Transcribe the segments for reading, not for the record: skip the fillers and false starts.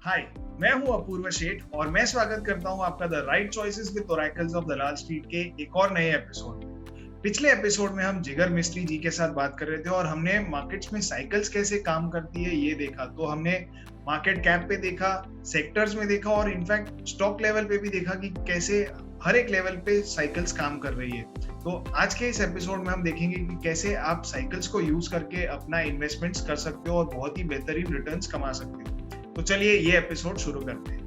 हाय, मैं हूं अपूर्व शेठ और मैं स्वागत करता हूं आपका the right choices with oracles of Dalal street के एक और नए एपिसोड में। पिछले एपिसोड में हम जिगर मिस्त्री जी के साथ बात कर रहे थे और हमने मार्केट्स में साइकिल्स कैसे काम करती है ये देखा। तो हमने मार्केट कैप पे देखा, सेक्टर्स में देखा और इनफैक्ट स्टॉक लेवल पे भी देखा कि कैसे हर एक लेवल पे साइकिल्स काम कर रही है। तो आज के इस एपिसोड में हम देखेंगे कि कैसे आप साइकिल्स को यूज करके अपना इन्वेस्टमेंट्स कर सकते हो और बहुत ही बेहतरीन रिटर्न्स कमा सकते हो। तो चलिए ये एपिसोड शुरू करते हैं।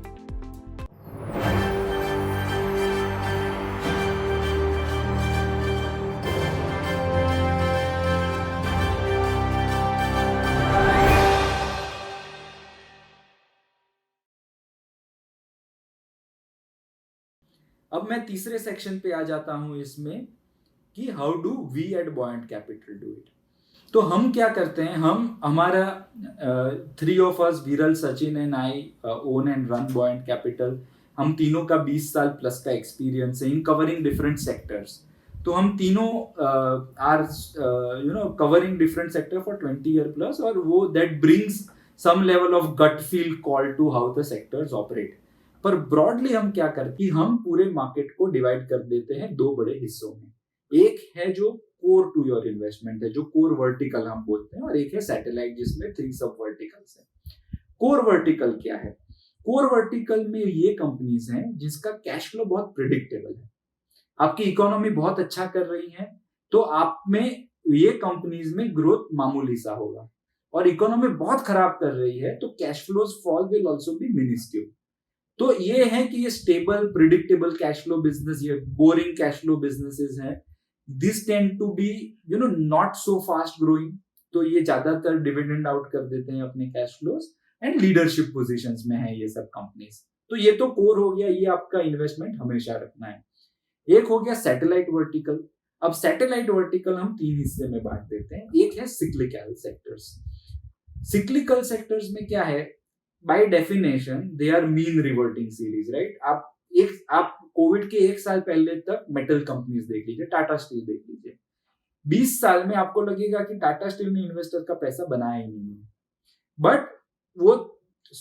अब मैं तीसरे सेक्शन पे आ जाता हूं इसमें कि how do we at Buoyant Capital do it. तो हम क्या करते हैं, हम हमारा थ्री ऑफ अस, विरल, Sachin and I, own and run buoyant capital. हम तीनों का 20 साल प्लस का एक्सपीरियंस है इन कवरिंग डिफरेंट सेक्टर्स। तो हम तीनों are covering different sector for 20 year plus, और वो that brings some level of gut feel call to how the sectors operate. पर ब्रॉडली हम क्या करते हैं, हम पूरे मार्केट को डिवाइड कर देते हैं दो बड़े हिस्सों में। एक है जो कोर टू योर इन्वेस्टमेंट है, जो कोर वर्टिकल हम बोलते हैं, और एक है सैटेलाइट जिसमें 3 सब वर्टिकल्स है। कोर वर्टिकल क्या है? कोर वर्टिकल में ये कंपनीज हैं जिसका कैश फ्लो बहुत प्रिडिक्टेबल है। आपकी इकोनॉमी बहुत अच्छा कर रही है तो आप में ये कंपनीज में ग्रोथ मामूली सा होगा, और इकोनॉमी बहुत खराब कर रही है तो cash flows fall will also be minuscule. तो ये है कि ये stable predictable cash flow business, ये बोरिंग कैश फ्लो बिजनेसेस हैं। This tend to be not so fast growing, तो ये ज्यादातर डिविडेंड आउट कर देते हैं अपने cash flows, and leadership positions में है ये सब कंपनीज। तो ये तो कोर हो गया, ये आपका इन्वेस्टमेंट हमेशा रखना है। एक हो गया सैटेलाइट वर्टिकल। अब सैटेलाइट वर्टिकल हम 3 हिस्से में बांट देते हैं। एक है सिक्लिकल सेक्टर्स। सिक्लिकल सेक्टर्स में क्या है, by definition they are mean reverting series, right. आप कोविड के 1 साल पहले तक मेटल कंपनीज देख लीजिए, टाटा स्टील देख लीजिए, 20 साल में आपको लगेगा कि टाटा स्टील ने इन्वेस्टर का पैसा बनाया ही नहीं है, बट वो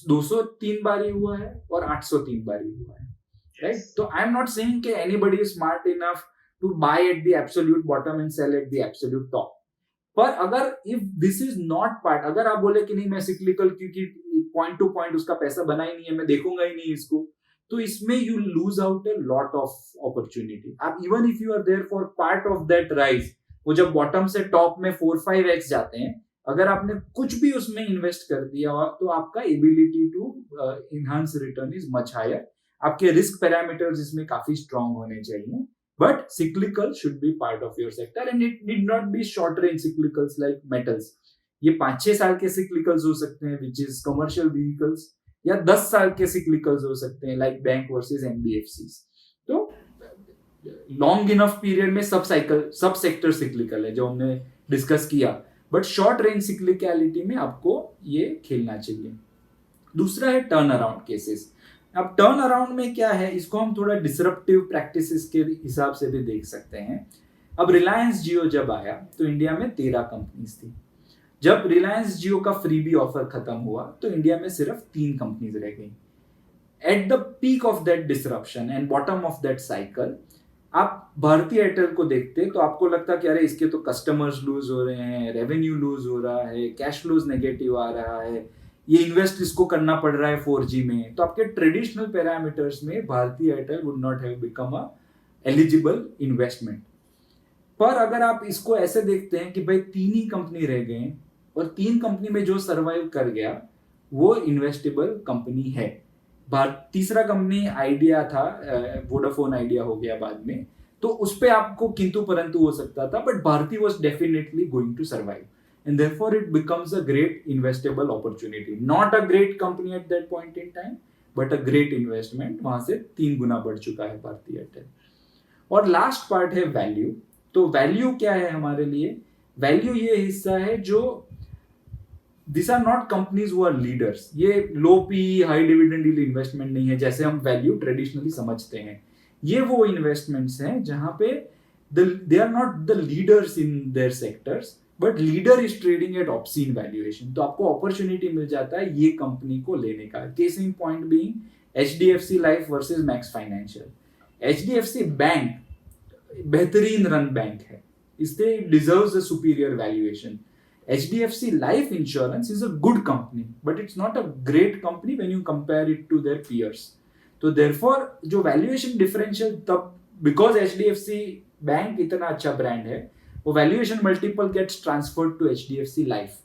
203 बार ही हुआ है और 803 बार ही हुआ है, राइट। तो आई एम नॉट सेइंग कि anybody is smart enough to buy at the absolute bottom and sell at the absolute top. पर अगर if this is not part, अगर आप बोले कि नहीं मैं सिक्लिकल क्योंकि पॉइंट टू पॉइंट उसका पैसा बना ही नहीं है, मैं देखूंगा ही नहीं इसको, तो इसमें you lose out a lot of opportunity. आप even if you are there for part of that rise, वो जब बॉटम से टॉप में 4-5x जाते हैं, अगर आपने कुछ भी उसमें इन्वेस्ट कर दिया तो आपका ability to enhance return is much higher. आपके रिस्क पैरामीटर्स इसमें काफी स्ट्रांग होने चाहिए। But cyclical should be part of your sector, and it need not be short range cyclicals like metals. ये 5-6 साल के cyclicals हो सकते हैं, which is commercial vehicles, या 10 साल के cyclicals हो सकते हैं, like bank versus NBFCs. तो long enough period में सब sector cyclical है जो हमने डिस्कस किया, but short range cyclicality में आपको ये खेलना चाहिए। दूसरा है टर्न अराउंड केसेस। अब टर्न अराउंड में क्या है, इसको हम थोड़ा डिसरप्टिव प्रैक्टिसेस के हिसाब से भी देख सकते हैं। अब रिलायंस जियो जब आया तो इंडिया में 13 कंपनीज थी। जब रिलायंस जियो का फ्रीबी ऑफर खत्म हुआ तो इंडिया में सिर्फ 3 कंपनीज रह गई। At the peak of that disruption and bottom of that cycle, आप भारती एयरटेल को देखते तो आपको लगता कि अरे इसके तो कस्टमर्स लूज हो रहे हैं, रेवेन्यू लूज हो रहा है, कैश फ्लोज नेगेटिव आ रहा है, ये इन्वेस्ट इसको करना पड़ रहा है 4G में। तो आपके ट्रेडिशनल पैरामीटर्स में Bharti Airtel would not have become a eligible investment. पर अगर आप इसको ऐसे देखते हैं कि भाई 3 ही कंपनी रह गए और 3 कंपनी में जो सर्वाइव कर गया वो इन्वेस्टेबल कंपनी है। तीसरा कंपनी आइडिया था, वोडाफोन आइडिया हो गया बाद में, तो उस पर आपको किंतु परंतु हो सकता था, but Bharti was definitely going to survive, and therefore it becomes a great investable opportunity. Not a great company at that point in time, but a great investment. वहां से 3 गुना बढ़ चुका है भारती एयरटेल। और लास्ट पार्ट है वैल्यू। तो वैल्यू क्या है हमारे लिए? वैल्यू ये हिस्सा है जो this are not companies who are leaders. ये low P high dividend investment नहीं है जैसे हम वैल्यू ट्रेडिशनली समझते हैं। ये वो इन्वेस्टमेंट्स हैं जहां पे they are not the leaders in their sectors, but leader is trading at obscene valuation, तो आपको अपॉर्चुनिटी मिल जाता है ये कंपनी को लेने का। Case in point being HDFC life versus Max financial. HDFC bank बेहतरीन रन बैंक है, इसलिए deserves a superior valuation. HDFC life insurance is a good company but it's not a great company when you compare it to their peers. तो therefore जो valuation differential तब, because HDFC bank इतना अच्छा brand है, वो valuation multiple gets transferred to HDFC life,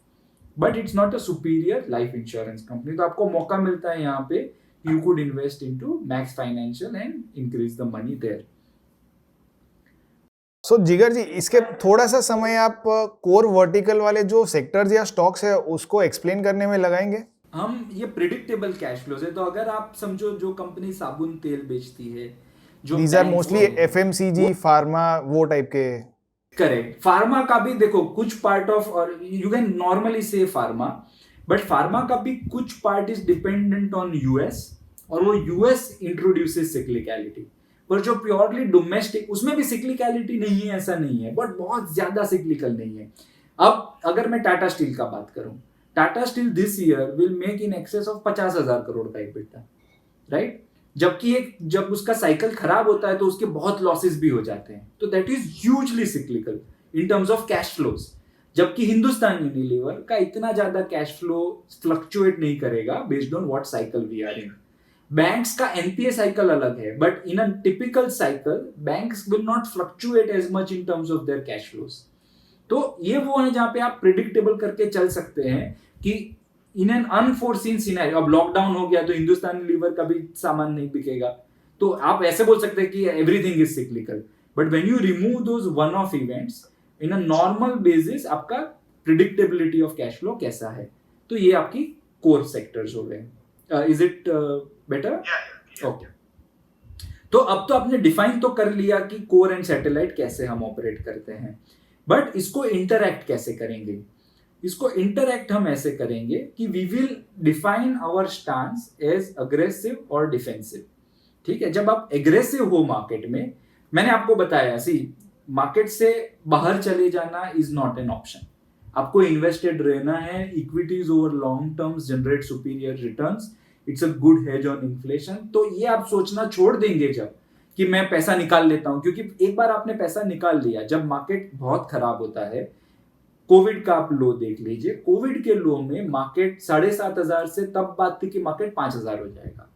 but it's not a superior life insurance company. तो आपको मौका मिलता है यहाँ पे, you could invest into Max Financial and increase the money there. So Jigar ji, इसके थोड़ा सा समय आप कोर वर्टिकल वाले जो सेक्टर्स या स्टॉक्स है उसको एक्सप्लेन करने में लगाएंगे। हम ये प्रिडिक्टेबल कैश फ्लोज है, तो अगर आप समझो जो कंपनी साबुन तेल बेचती है, जो these are mostly FMCG pharma वो टाइप के। करेक्ट। फार्मा का भी देखो कुछ पार्ट ऑफ, और you can normally say pharma, but pharma का भी कुछ part is dependent on US, और वो US इंट्रोड्यूसेस सिक्लिकलिटी। पर जो प्योरली डोमेस्टिक, उसमें भी सिक्लिकलिटी नहीं है ऐसा नहीं है, बट बहुत ज्यादा सिक्लिकल नहीं है। अब अगर मैं टाटा स्टील का बात करूं, Tata steel this year will make in excess of 50,000 crore का EBITDA, राइट? जबकि जब उसका साइकिल खराब होता है तो उसके बहुत लॉसेस भी हो जाते हैं, तो that is hugely cyclical in terms of cash flows. जबकि हिंदुस्तान यूनिलीवर का इतना ज्यादा कैश फ्लो फ्लक्चुएट नहीं करेगा based on what cycle we are in. Banks का NPA साइकिल अलग है, but in a typical cycle banks will not fluctuate as much in terms of their cash flows. तो ये वो है जहां पे आप प्रिडिक्टेबल करके चल सकते हैं कि इन एन अनफोर्सीन सिनेरियो, अब लॉकडाउन हो गया तो हिंदुस्तान लीवर का भी सामान नहीं बिकेगा, तो आप ऐसे बोल सकते हैं कि everything is cyclical, but when you remove those one of events in a normal basis, आपका प्रिडिक्टेबिलिटी ऑफ कैश फ्लो कैसा है। तो ये आपकी कोर सेक्टर्स हो गए। Is it better? ओके। तो अब तो आपने डिफाइन तो कर लिया कि कोर एंड सैटेलाइट कैसे हम ऑपरेट करते हैं, बट इसको इंटरैक्ट कैसे करेंगे? इसको इंटरैक्ट हम ऐसे करेंगे कि we will define our stance as aggressive और डिफेंसिव। ठीक है, जब आप एग्रेसिव हो मार्केट में, मैंने आपको बताया मार्केट से बाहर चले जाना इज नॉट एन ऑप्शन। आपको इन्वेस्टेड रहना है, equities over long terms generate superior returns, it's a good hedge on inflation. तो ये आप सोचना छोड़ देंगे जब कि मैं पैसा निकाल लेता हूं, क्योंकि एक बार आपने पैसा निकाल लिया, जब मार्केट बहुत खराब होता है, कोविड का आप लो देख लीजिए, कोविड के लो में मार्केट 7,500 से तब बात थी कि मार्केट 5,000 हो जाएगा।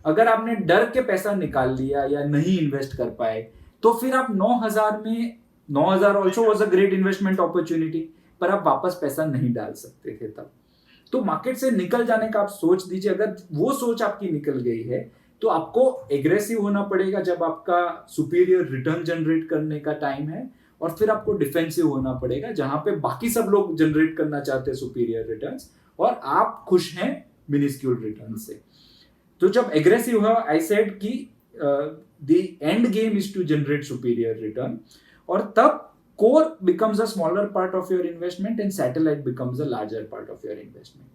अगर आपने डर के पैसा निकाल लिया या नहीं इन्वेस्ट कर पाए, तो फिर आप 9,000 में, 9,000 also was a great investment opportunity, पर आप वापस पैसा नहीं डाल सकते थे तब। तो मार्केट से निकल जाने का आप सोच दीजिए। अगर वो सोच आपकी निकल गई है तो आपको एग्रेसिव होना पड़ेगा जब आपका सुपीरियर रिटर्न जनरेट करने का टाइम है, और फिर आपको डिफेंसिव होना पड़ेगा जहां पे बाकी सब लोग जनरेट करना चाहते हैं सुपीरियर रिटर्न्स और आप खुश हैं मिनिस्क्यूल रिटर्न से। तो जब एग्रेसिव हो, आई सेड कि the end game is to generate superior return, और तब core becomes a smaller part of your investment and satellite becomes a larger part of your investment.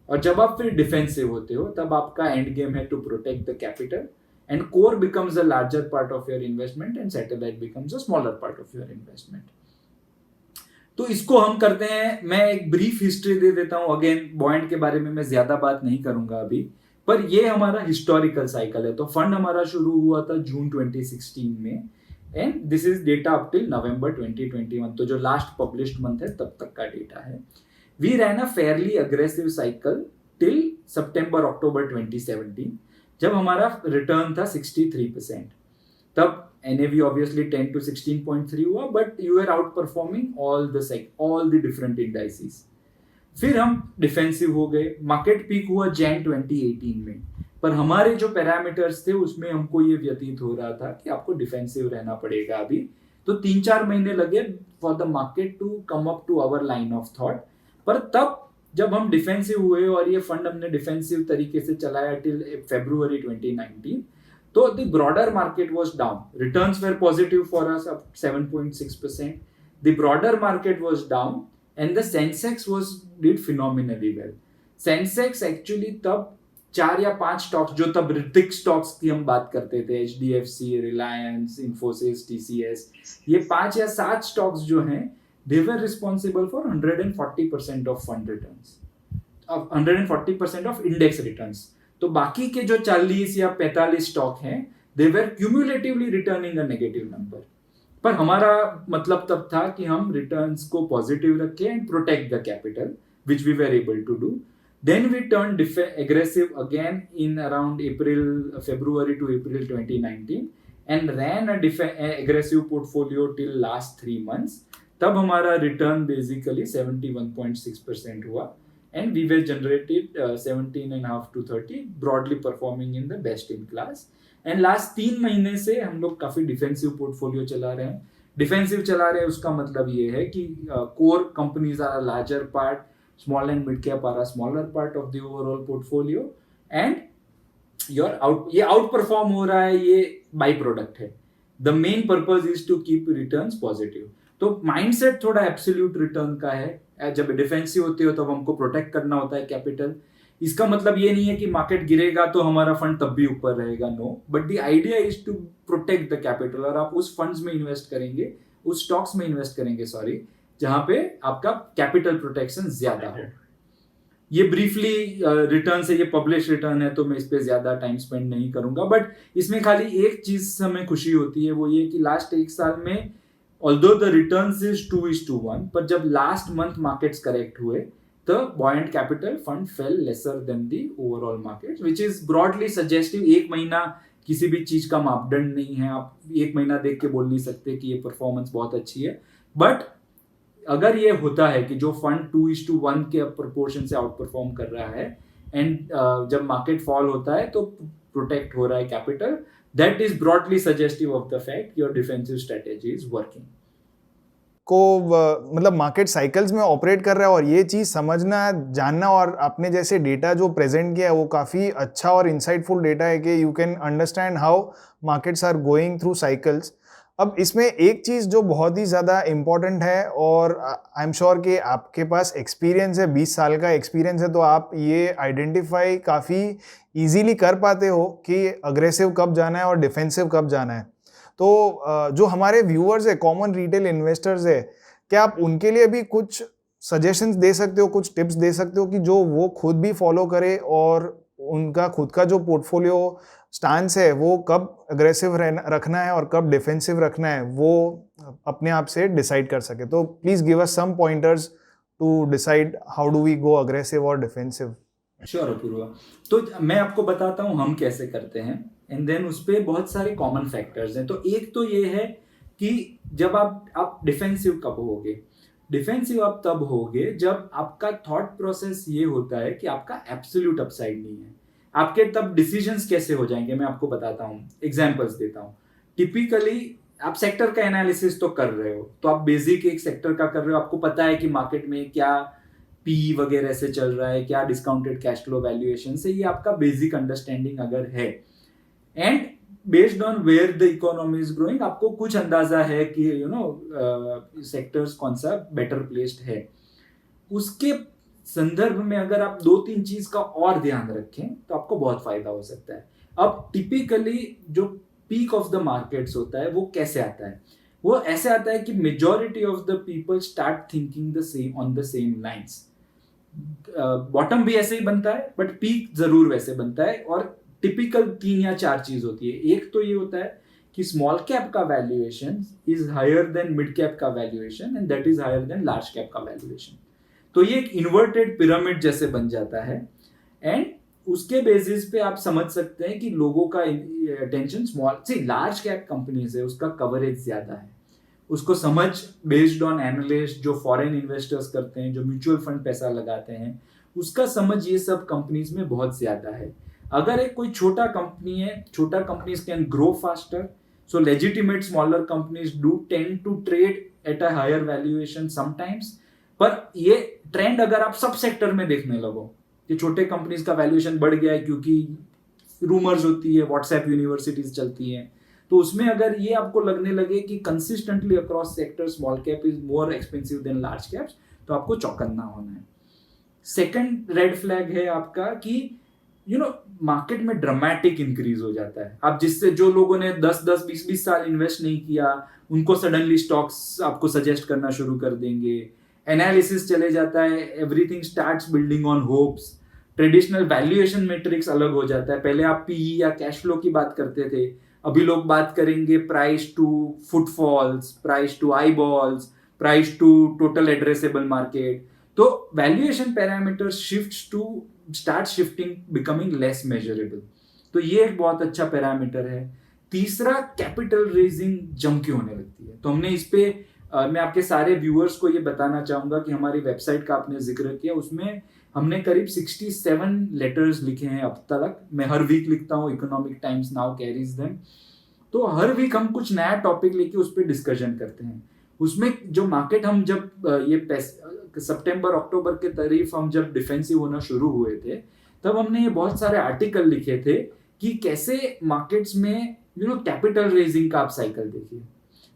और जब आप फिर डिफेंसिव होते हो तब आपका एंड गेम है to protect the capital, and core becomes a larger part of your investment and satellite becomes a smaller part of your investment. तो इसको हम करते हैं, मैं एक ब्रीफ हिस्ट्री दे देता हूं। अगेन बॉन्ड के बारे में मैं ज्यादा बात नहीं करूंगा अभी, पर ये हमारा हिस्टोरिकल साइकिल है। तो फंड हमारा शुरू हुआ था जून 2016 में, and this is data up till नवंबर 2021, तो जो लास्ट पब्लिश्ड मंथ है तब तक का डेटा है। We ran a fairly aggressive cycle till September October 2017, जब हमारा रिटर्न था 63%। तब NAV ऑब्वियसली 10 to 16.3 हुआ, but you are outperforming all the different indices. फिर हम डिफेंसिव हो गए, मार्केट पीक हुआ Jan 2018 में, पर हमारे जो पैरामीटर्स थे उसमें हमको ये व्यतीत हो रहा था कि आपको डिफेंसिव रहना पड़ेगा अभी। तो 3-4 महीने लगे for the market to come up to our line of thought. पर तब जब हम डिफेंसिव हुए और ये फंड हमने डिफेंसिव तरीके से चलाया टिल February 2019, तो the broader market was down, returns were positive for us up 7.6%, the broader market was down and the Sensex did phenomenally well. Sensex actually तब 4 या 5 स्टॉक्स, जो तब ऋतिक स्टॉक्स की हम बात करते थे, HDFC, रिलायंस, इन्फोसिस, TCS, ये 5 या 7 स्टॉक्स जो हैं they were responsible for 140% of fund returns, of 140% of index returns. तो बाकी के जो 40 या 45 स्टॉक हैं, they were cumulatively returning a negative number. पर हमारा मतलब तब था कि हम रिटर्न्स को पॉजिटिव रखें and protect the capital, which we were able to do. Then we turned aggressive again in around February to April 2019 and ran a aggressive portfolio till last 3 months. तब हमारा रिटर्न बेसिकली 71.6% हुआ and we were generated 17.5 to 30, broadly performing in the best in class. And last 3 महीने से हम लोग काफी defensive portfolio चला रहे हैं. डिफेंसिव चला रहे हैं उसका मतलब ये है कि core companies are a larger part, small and mid cap are a smaller part of the overall portfolio and ये आउट परफॉर्म हो रहा है, ये बाई प्रोडक्ट है. The main purpose is to keep returns positive. तो mindset थोड़ा absolute return का है. जब डिफेंसिव होते हो तब हमको प्रोटेक्ट करना होता है कैपिटल. इसका मतलब ये नहीं है कि मार्केट गिरेगा तो हमारा फंड तब भी ऊपर रहेगा, no, but the idea is to protect the capital. और आप उस फंड्स में इन्वेस्ट करेंगे, उस स्टॉक्स में इन्वेस्ट करेंगे, सॉरी, जहां पे आपका कैपिटल प्रोटेक्शन ज्यादा हो. ये ब्रीफली रिटर्न से, ये पब्लिश रिटर्न है तो मैं इस पे ज्यादा टाइम स्पेंड नहीं करूंगा, बट इसमें खाली एक चीज हमें खुशी होती है, वो ये कि लास्ट 1 साल में ऑल्दो द रिटर्न्स इज 2:1, पर जब लास्ट मंथ मार्केट्स करेक्ट हुए the buoyant capital fund fell lesser than the overall market, which is broadly suggestive. 1 महीना किसी भी चीज का मापदंड नहीं है. आप 1 महीना देख के बोल नहीं सकते कि ये परफॉर्मेंस बहुत अच्छी है. बट अगर ये होता है कि जो फंड 2:1 के प्रोपोर्शन से आउट परफॉर्म कर रहा है एंड जब मार्केट फॉल होता है तो प्रोटेक्ट हो रहा है capital, that is broadly suggestive of the fact your defensive strategy is working. को मतलब मार्केट साइकिल्स में ऑपरेट कर रहा है और ये चीज़ समझना, जानना, और आपने जैसे डेटा जो प्रेजेंट किया है वो काफ़ी अच्छा और इंसाइटफुल डेटा है कि you can understand how markets are going through cycles. अब इसमें एक चीज़ जो बहुत ही ज़्यादा इम्पॉर्टेंट है, और आई एम श्योर कि आपके पास एक्सपीरियंस है, 20 साल का एक्सपीरियंस है, तो आप ये आइडेंटिफाई काफ़ी ईजीली कर पाते हो कि अग्रेसिव कब जाना है और डिफेंसिव कब जाना है. तो जो हमारे व्यूअर्स है, कॉमन रिटेल इन्वेस्टर्स है, क्या आप उनके लिए भी कुछ सजेशंस दे सकते हो, कुछ टिप्स दे सकते हो कि जो वो खुद भी फॉलो करे और उनका खुद का जो पोर्टफोलियो स्टांस है वो कब अग्रेसिव रखना है और कब डिफेंसिव रखना है वो अपने आप से डिसाइड कर सके? तो please give us some pointers to decide how do we go aggressive और डिफेंसिव. श्योर अपूर्वा. तो मैं आपको बताता हूँ हम कैसे करते हैं, एंड देन उस पर बहुत सारे कॉमन फैक्टर्स हैं. तो एक तो ये है कि जब आप डिफेंसिव कब होगे. डिफेंसिव आप तब होगे जब आपका थॉट प्रोसेस ये होता है कि आपका एब्सोल्यूट अपसाइड नहीं है. आपके तब डिसीजंस कैसे हो जाएंगे मैं आपको बताता हूँ, एग्जांपल्स देता हूँ. टिपिकली आप सेक्टर का एनालिसिस तो कर रहे हो, तो आप बेसिक एक सेक्टर का कर रहे हो, आपको पता है कि मार्केट में क्या पी वगैरह से चल रहा है, क्या डिस्काउंटेड कैश फ्लो वैल्यूएशन से, ये आपका बेसिक अंडरस्टैंडिंग अगर है, and based on where the economy is growing आपको कुछ अंदाजा है कि सेक्टर्स कौन सा बेटर प्लेस्ड है. उसके संदर्भ में अगर आप 2-3 चीज का और ध्यान रखें तो आपको बहुत फायदा हो सकता है. अब टिपिकली जो पीक ऑफ द मार्केट्स होता है वो कैसे आता है? वो ऐसे आता है कि majority of the people start thinking the same on the same lines. Bottom भी ऐसे ही बनता है बट पीक जरूर वैसे बनता है. और टिपिकल 3 या 4 चीज होती है. एक तो ये होता है कि स्मॉल कैप का valuation is higher than mid cap का valuation and that is higher than large cap का वैल्यूएशन. तो ये एक इन्वर्टेड पिरामिड जैसे बन जाता है एंड उसके बेसिस पे आप समझ सकते हैं कि लोगों का अटेंशन लार्ज कैप कंपनीज है, उसका कवरेज ज्यादा है, उसको समझ बेस्ड ऑन एनालिस्ट जो फॉरेन इन्वेस्टर्स करते हैं, जो म्यूचुअल फंड पैसा लगाते हैं, उसका समझ ये सब कंपनीज में बहुत ज्यादा है. अगर एक कोई छोटा कंपनी है, छोटा companies can grow faster, so legitimate smaller companies do tend to trade at a higher valuation sometimes. पर ये ट्रेंड अगर आप सब सेक्टर में देखने लगो कि छोटे कंपनीज का वैल्यूएशन बढ़ गया है क्योंकि रूमर्स होती है, व्हाट्सएप यूनिवर्सिटीज चलती हैं, तो उसमें अगर ये आपको लगने लगे कि consistently across sector small cap is more expensive than large caps, तो आपको चौकन्ना होना है. सेकंड रेड फ्लैग है आपका कि मार्केट में ड्रामेटिक इंक्रीज हो जाता है। आप जिससे जो लोगों ने 10-10 20-20 साल इन्वेस्ट नहीं किया, उनको सडनली स्टॉक्स आपको सजेस्ट करना शुरू कर देंगे, एनालिसिस चले जाता है, everything starts building on hopes, traditional valuation matrix अलग हो जाता है। पहले आप पीई या कैश फ्लो की बात करते थे, अभी लोग बात करेंगे price to footfalls, price to eyeballs, price to total addressable market. तो valuation parameters start shifting, becoming less measurable. तो ये एक बहुत अच्छा पैरामीटर है। तीसरा, कैपिटल रेजिंग जम के होने लगती है। तो हमने इस पे मैं आपके सारे व्यूअर्स को ये बताना चाहूंगा कि हमारी वेबसाइट का आपने जिक्र किया, उसमें हमने करीब 67 लेटर्स लिखे हैं अब तक। मैं हर वीक लिखता हूँ, economic times now carries them. तो हर वीक हम कुछ नया टॉपिक लेके उस पर डिस्कशन करते हैं। उसमें जो मार्केट, हम जब ये सितंबर अक्टूबर के करीब हम जब डिफेंसिव होना शुरू हुए थे, तब हमने ये बहुत सारे आर्टिकल लिखे थे कि कैसे मार्केट्स में कैपिटल रेजिंग का आप साइकिल देखिए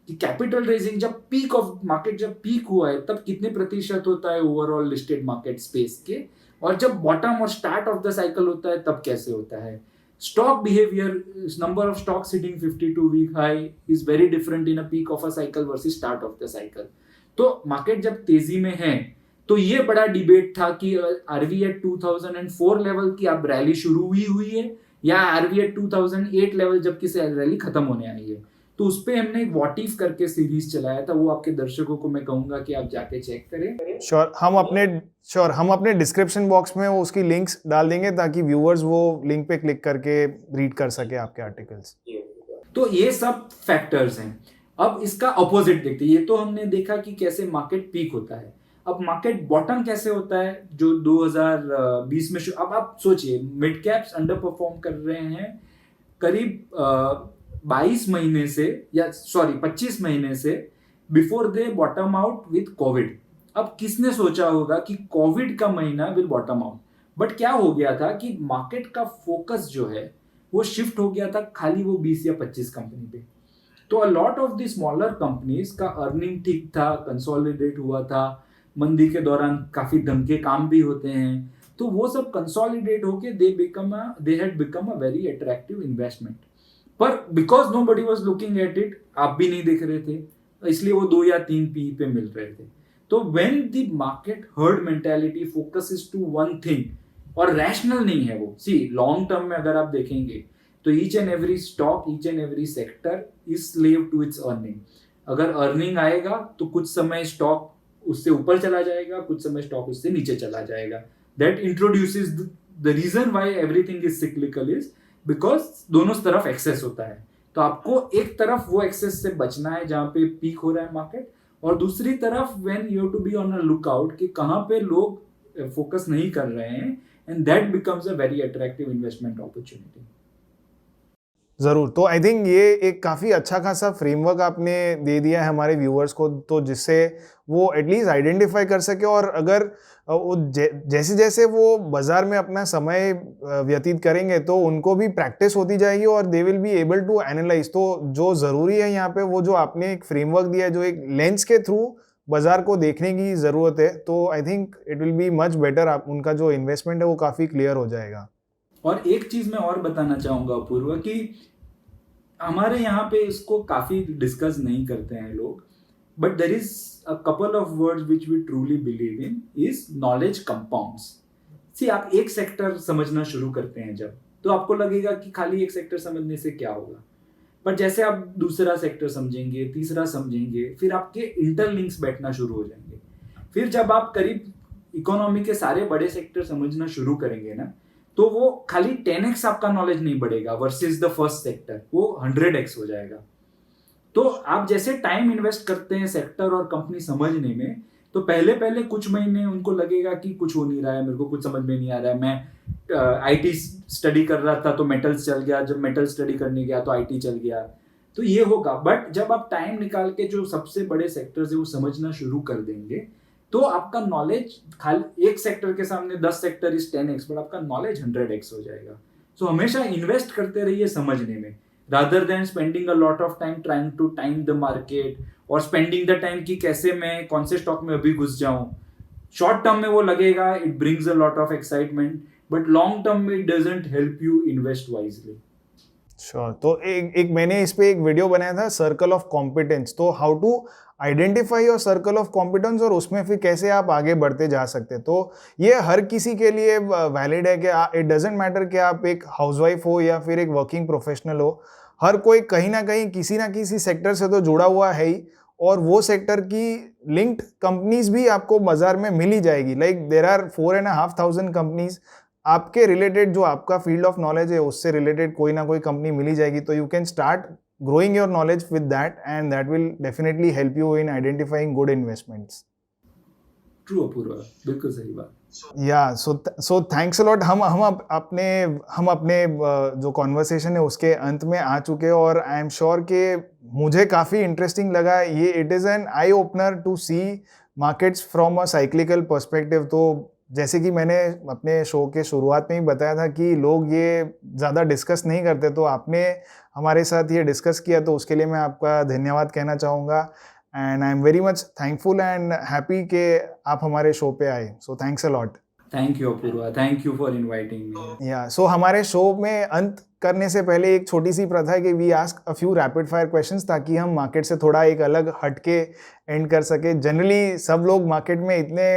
कि कैपिटल रेजिंग जब पीक ऑफ मार्केट, जब पीक हुआ है तब कितने प्रतिशत होता है ओवरऑल लिस्टेड मार्केट स्पेस के, और जब बॉटम और स्टार्ट ऑफ द साइकिल होता है तब कैसे होता है। Stock behaviour, number of stocks hitting 52 week high is very different in a peak of a cycle versus start of the cycle. तो मार्केट जब तेजी में है तो ये बड़ा डिबेट था कि आर वी एट 2004 लेवल की अब रैली शुरू हुई है या आर वी एट 2008 लेवल जब की रैली खत्म होने आई है। तो उस पे हमने एक व्हाट इफ करके सीरीज चलाया था, वो आपके दर्शकों को मैं कहूंगा कि आप जाके चेक करें। हम अपने डिस्क्रिप्शन बॉक्स में वो उसकी लिंक्स डाल देंगे ताकि व्यूअर्स वो लिंक पे क्लिक करके रीड कर सके आपके आर्टिकल्स। तो ये सब फैक्टर्स हैं। अब इसका अपोजिट देखते हैं। ये तो हमने देखा कि कैसे मार्केट पीक होता है। अब मार्केट बॉटम कैसे होता है, जो 2020 में अब आप सोचिए, मिड कैप्स अंडर परफॉर्म कर रहे हैं करीब 22 महीने से, या 25 महीने से, before they bottom out with Covid. अब किसने सोचा होगा कि कोविड का महीना विल बॉटम आउट, बट क्या हो गया था कि मार्केट का फोकस जो है वो शिफ्ट हो गया था खाली वो 20 या 25 कंपनी पे। तो अ lot of the smaller companies का अर्निंग ठीक था, कंसोलिडेट हुआ था, मंदी के दौरान काफी ढंग के काम भी होते हैं, तो वो सब कंसोलिडेट होके they had become a very attractive investment. पर because nobody was looking at it, आप भी नहीं देख रहे थे, इसलिए वो 2 या 3 पी पे मिल रहे थे। तो when the market herd mentality focuses to one thing, और रैशनल नहीं है वो, सी लॉन्ग टर्म में अगर आप देखेंगे तो each and every stock, each and every sector is slave to its earning. अगर अर्निंग आएगा तो कुछ समय स्टॉक उससे ऊपर चला जाएगा, कुछ समय स्टॉक उससे नीचे चला जाएगा। That introduces the reason why everything is cyclical is because दोनों तरफ एक्सेस होता है। तो आपको एक तरफ वो एक्सेस से बचना है जहां पे पीक हो रहा है मार्केट, और दूसरी तरफ when you have to be on a lookout कि कहां पे लोग फोकस नहीं कर रहे हैं, and that becomes a very attractive investment opportunity. ज़रूर। तो आई थिंक ये एक काफ़ी अच्छा खासा फ्रेमवर्क आपने दे दिया है हमारे व्यूअर्स को, तो जिससे वो एटलीस्ट आइडेंटिफाई कर सके, और अगर वो जैसे जैसे वो बाज़ार में अपना समय व्यतीत करेंगे तो उनको भी प्रैक्टिस होती जाएगी और they will be able to analyse. तो जो ज़रूरी है यहाँ पे वो जो आपने एक फ्रेमवर्क दिया है, जो एक लेंस के थ्रू बाज़ार को देखने की ज़रूरत है, तो I think it will be much better. उनका जो इन्वेस्टमेंट है वो काफ़ी क्लियर हो जाएगा। और एक चीज मैं और बताना चाहूंगा पूर्व, कि हमारे यहाँ पे इसको काफी डिस्कस नहीं करते हैं लोग, but there is a couple of words which we truly believe in, is knowledge compounds. See आप एक सेक्टर समझना शुरू करते हैं जब, तो आपको लगेगा कि खाली एक सेक्टर समझने से क्या होगा, पर जैसे आप दूसरा सेक्टर समझेंगे, तीसरा समझेंगे, फिर आपके इंटरलिंक्स बैठना शुरू हो जाएंगे। फिर जब आप करीब इकोनॉमी के सारे बड़े सेक्टर समझना शुरू करेंगे ना, तो वो खाली 10x आपका नॉलेज नहीं बढ़ेगा वर्सेस द फर्स्ट सेक्टर, वो 100x हो जाएगा। तो आप जैसे टाइम इन्वेस्ट करते हैं सेक्टर और कंपनी समझने में, तो पहले कुछ महीने उनको लगेगा कि कुछ हो नहीं रहा है, मेरे को कुछ समझ में नहीं आ रहा है, मैं आईटी स्टडी कर रहा था तो मेटल्स चल गया, जब मेटल स्टडी करने गया तो आईटी चल गया, तो ये होगा। बट जब आप टाइम निकाल के जो सबसे बड़े सेक्टर्स है वो समझना शुरू कर देंगे, तो आपका नॉलेज खाली एक सेक्टर के सामने 10 सेक्टर इज 10x, बट आपका नॉलेज 100x हो जाएगा। सो हमेशा इन्वेस्ट करते रहिए समझने में, rather than spending a lot of time trying to time the market और spending the time कि कैसे मैं कौन से स्टॉक में अभी घुस जाऊं। शॉर्ट टर्म में वो लगेगा, it brings a lot of excitement, but long term it doesn't help you invest wisely. Sure तो एक मैंने इस पे एक वीडियो बनाया था सर्कल ऑफ कॉम्पिटेंस, तो how to identify your circle of competence और उसमें फिर कैसे आप आगे बढ़ते जा सकते हैं। तो ये हर किसी के लिए वैलिड है कि इट डजेंट मैटर कि आप एक हाउसवाइफ हो या फिर एक वर्किंग प्रोफेशनल हो, हर कोई कहीं ना किसी सेक्टर से तो जुड़ा हुआ है ही, और वो सेक्टर की लिंक्ड कंपनीज भी आपको बाजार में मिल ही जाएगी। लाइक देयर आर 4,500 कंपनीज, आपके रिलेटेड जो आपका फील्ड ऑफ नॉलेज है उससे रिलेटेड कोई ना कोई कंपनी मिली जाएगी। तो you can start growing your knowledge with that, and that will definitely help you in identifying good investments. True Apoorva, बिल्कुल सही बात। Yeah, so thanks a lot. हम अपने जो कॉन्वर्सेशन है उसके अंत में आ चुके हैं, और आई एम श्योर कि मुझे काफ़ी इंटरेस्टिंग लगा ये। It is an eye opener to see markets from a cyclical perspective. तो जैसे कि मैंने अपने शो के शुरुआत में ही बताया था कि लोग ये ज़्यादा डिस्कस नहीं करते, तो आपने हमारे साथ ये डिस्कस किया, तो उसके लिए मैं आपका धन्यवाद कहना चाहूँगा। And I am very much thankful and happy कि आप हमारे शो पे आए। So thanks a lot. Thank you Apoorva, thank you for inviting me. Yeah so हमारे शो में अंत करने से पहले एक छोटी सी प्रथा है कि we ask a few rapid fire questions, ताकि हम मार्केट से थोड़ा एक अलग हट के एंड कर सके। जनरली सब लोग मार्केट में इतने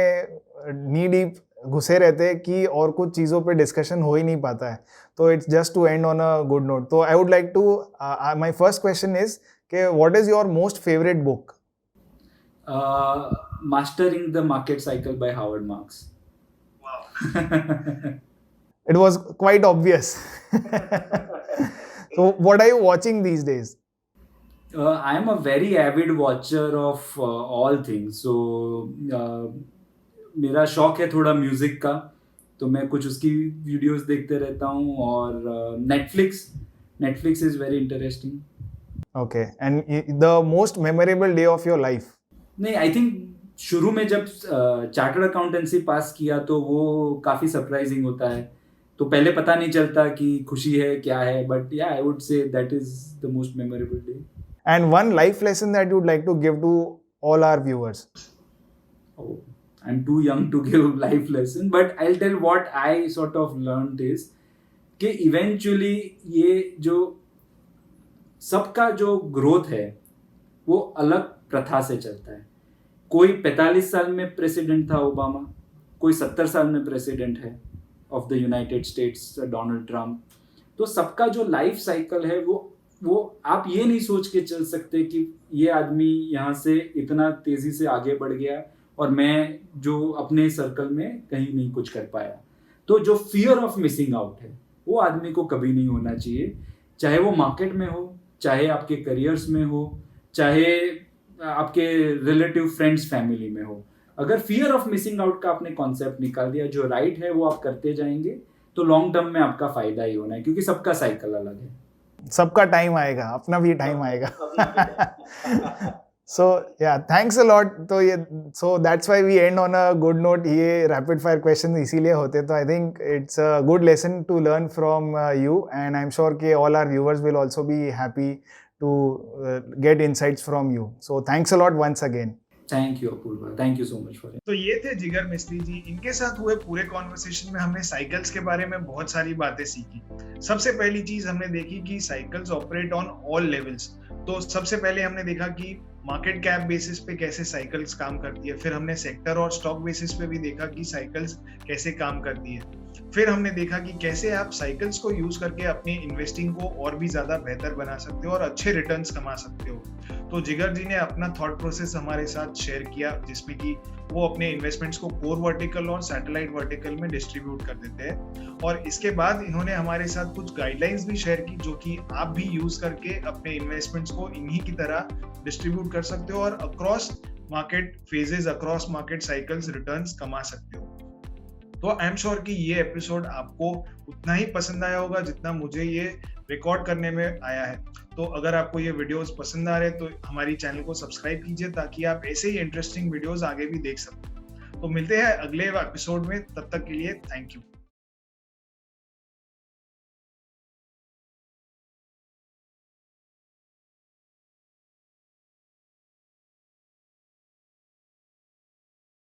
नी डीप घुसे रहते हैं कि और कुछ चीज़ों पे डिस्कशन हो ही नहीं पाता है, तो it's just to end on a good note. तो I would like to my first question is कि what is your most favourite book? Mastering the market cycle by Harvard Marks. It was quite obvious. So what are you watching these days? I am a very avid watcher of all things. So मेरा शौक है थोड़ा music का, तो मैं कुछ उसकी videos देखते रहता हूँ। और Netflix is very interesting. Okay, and the most memorable day of your life? नहीं, आई थिंक शुरू में जब चार्टर्ड अकाउंटेंसी पास किया तो वो काफ़ी सरप्राइजिंग होता है, तो पहले पता नहीं चलता कि खुशी है क्या है, बट या I would say that is the most memorable day. And one life lesson that you'd like to give to all our viewers? Oh, I'm too young to give life lesson, but I'll tell what I sort of learned is कि eventually ये जो सबका जो growth है वो अलग प्रथा से चलता है। कोई 45 साल में प्रेसिडेंट था ओबामा, कोई 70 साल में प्रेसिडेंट है of the United states Donald Trump. तो सबका जो लाइफ साइकिल है वो आप ये नहीं सोच के चल सकते कि ये आदमी यहाँ से इतना तेज़ी से आगे बढ़ गया और मैं जो अपने सर्कल में कहीं नहीं कुछ कर पाया। तो जो फियर ऑफ मिसिंग आउट है वो आदमी को कभी नहीं होना चाहिए, चाहे वो मार्केट में हो, चाहे आपके करियर्स में हो, चाहे आपके रिलेटिव फ्रेंड्स फैमिली में हो। अगर फियर ऑफ मिसिंग आउट का आपने कॉन्सेप्ट निकाल दिया, जो राइट है वो आप करते जाएंगे, तो लॉन्ग टर्म में आपका फायदा ही होना है, क्योंकि सबका साइकिल अलग है। सबका टाइम आएगा, अपना भी टाइम आएगा। So yeah, thanks a lot. So that's why we end on a good note. ये rapid fire questions इसीलिए होते, तो I think it's a good lesson to learn from you, and I'm sure कि all our viewers will also be happy to get insights from you. So thanks a lot once again. Thank you Apoorva, thank you so much for it. तो ये थे जिगर मिस्त्री जी। इनके साथ हुए पूरे कॉन्वर्सेशन में हमने साइकिल्स के बारे में बहुत सारी बातें सीखी। सबसे पहली चीज हमने देखी कि cycles operate on all levels. तो सबसे पहले हमने देखा कि मार्केट कैप बेसिस पे कैसे साइकिल्स काम करती है। फिर हमने सेक्टर और स्टॉक बेसिस पे भी देखा कि साइकिल्स कैसे काम करती है। फिर हमने देखा कि कैसे आप साइकिल्स को यूज करके अपनी इन्वेस्टिंग को और भी ज्यादा बेहतर बना सकते हो और अच्छे रिटर्न्स कमा सकते हो। तो जिगर जी ने अपना थॉट प्रोसेस हमारे साथ शेयर किया, जिसमें कि वो अपने इन्वेस्टमेंट्स को कोर वर्टिकल और सैटेलाइट वर्टिकल में डिस्ट्रीब्यूट कर देते हैं। और इसके बाद इन्होंने हमारे साथ कुछ गाइडलाइंस भी शेयर की, जो कि आप भी यूज करके अपने इन्वेस्टमेंट्स को इन्हीं की तरह डिस्ट्रीब्यूट कर सकते हो और across market phases, across market cycles returns कमा सकते हो। तो आई एम श्योर कि ये एपिसोड आपको उतना ही पसंद आया होगा जितना मुझे ये रिकॉर्ड करने में आया है। तो अगर आपको ये वीडियोस पसंद आ रहे हैं तो हमारी चैनल को सब्सक्राइब कीजिए, ताकि आप ऐसे ही इंटरेस्टिंग वीडियोस आगे भी देख सकें। तो मिलते हैं अगले एपिसोड में, तब तक के लिए थैंक यू।